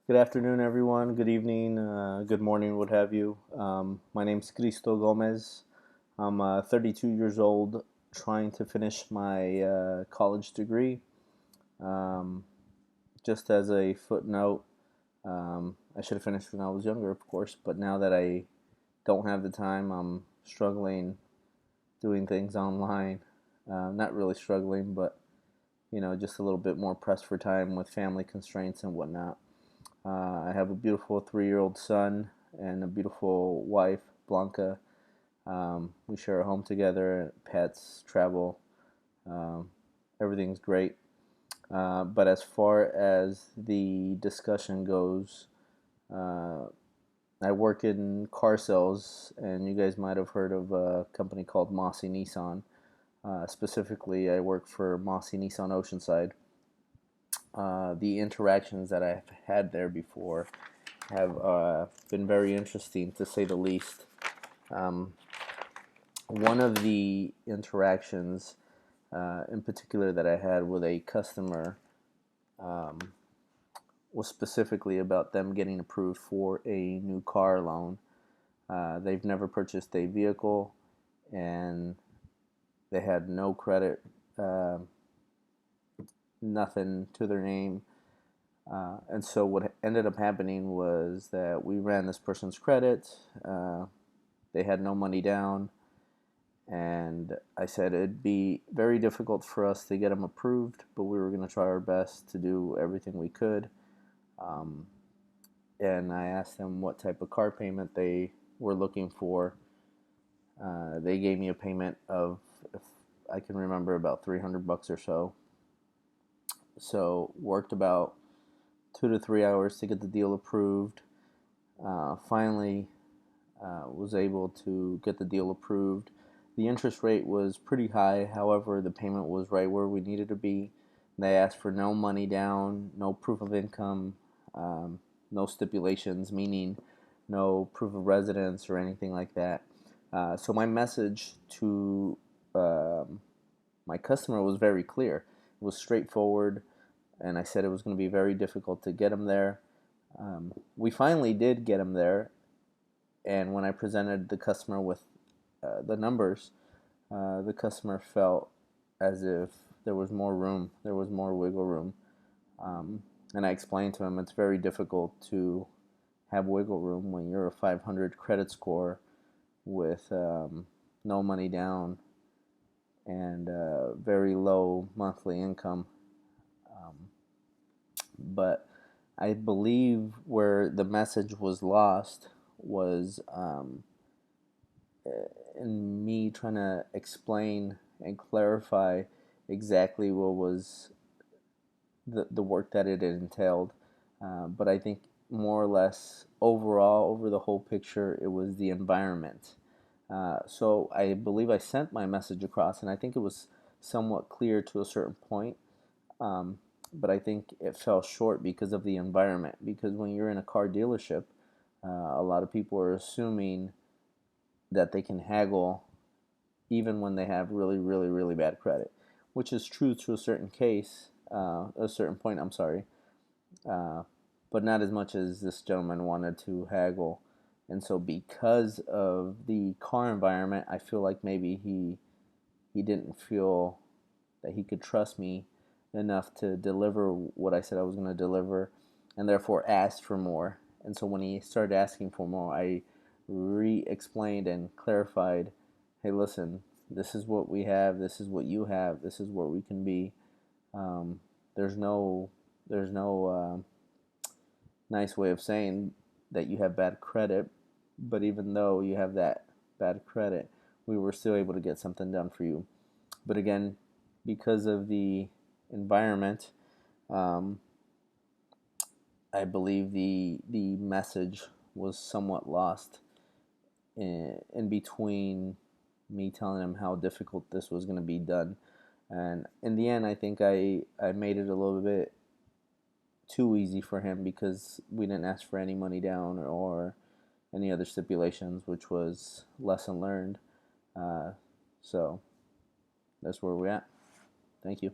Good afternoon, everyone. Good evening, good morning, what have you. My name's Cristo Gomez. I'm 32 years old, trying to finish my college degree. Um, just as a footnote, I should have finished when I was younger, of course, but now that I don't have the time, I'm struggling doing things online. Not really struggling, but just a little bit more pressed for time with family constraints and whatnot. I have a beautiful 3-year-old son and a beautiful wife, Blanca. We share a home together, pets, travel. Um, Everything's great. But as far as the discussion goes, uh, I work in car sales, and you guys might have heard of a company called Mossy Nissan. Specifically, I work for Mossy Nissan Oceanside. The interactions that I've had there before have been very interesting, to say the least. Um, One of the interactions in particular that I had with a customer um, was specifically about them getting approved for a new car loan. They've never purchased a vehicle, and they had no credit, uh, nothing to their name. And so what ended up happening was that we ran this person's credit. They had no money down, and I said it'd be very difficult for us to get them approved, but we were going to try our best to do everything we could. Um, and I asked them what type of car payment they were looking for. They gave me a payment of, if I can remember, about $300 or so. So worked about 2 to 3 hours to get the deal approved. Finally, was able to get the deal approved. The interest rate was pretty high, however, the payment was right where we needed to be. They asked for no money down, no proof of income, um, no stipulations, meaning no proof of residence or anything like that. So my message to um, my customer was very clear. It was straightforward, and I said it was going to be very difficult to get him there. We finally did get him there, and when I presented the customer with the numbers, the customer felt as if there was more room, there was more wiggle room. And I explained to him it's very difficult to have wiggle room when you're a 500 credit score with no money down and very low monthly income. Um, but I believe where the message was lost was in me trying to explain and clarify exactly what was the work that it entailed. But I think more or less overall, over the whole picture, it was the environment. So I believe I sent my message across, and I think it was somewhat clear to a certain point. Um, but I think it fell short because of the environment. Because when you're in a car dealership, a lot of people are assuming that they can haggle even when they have really, really, really bad credit, which is true to a certain point. I'm sorry, uh, but not as much as this gentleman wanted to haggle. And so, because of the car environment, I feel like maybe he didn't feel that he could trust me enough to deliver what I said I was going to deliver, and therefore asked for more. And so when he started asking for more, I re-explained and clarified, hey, listen, this is what we have, this is what you have, this is where we can be. um, there's no nice way of saying that you have bad credit, but even though you have that bad credit, we were still able to get something done for you. But again, because of the environment, um, I believe the message was somewhat lost in between me telling him how difficult this was going to be done. And in the end, I think I made it a little bit too easy for him because we didn't ask for any money down or any other stipulations, which was lesson learned. Uh, so that's where we're at. Thank you.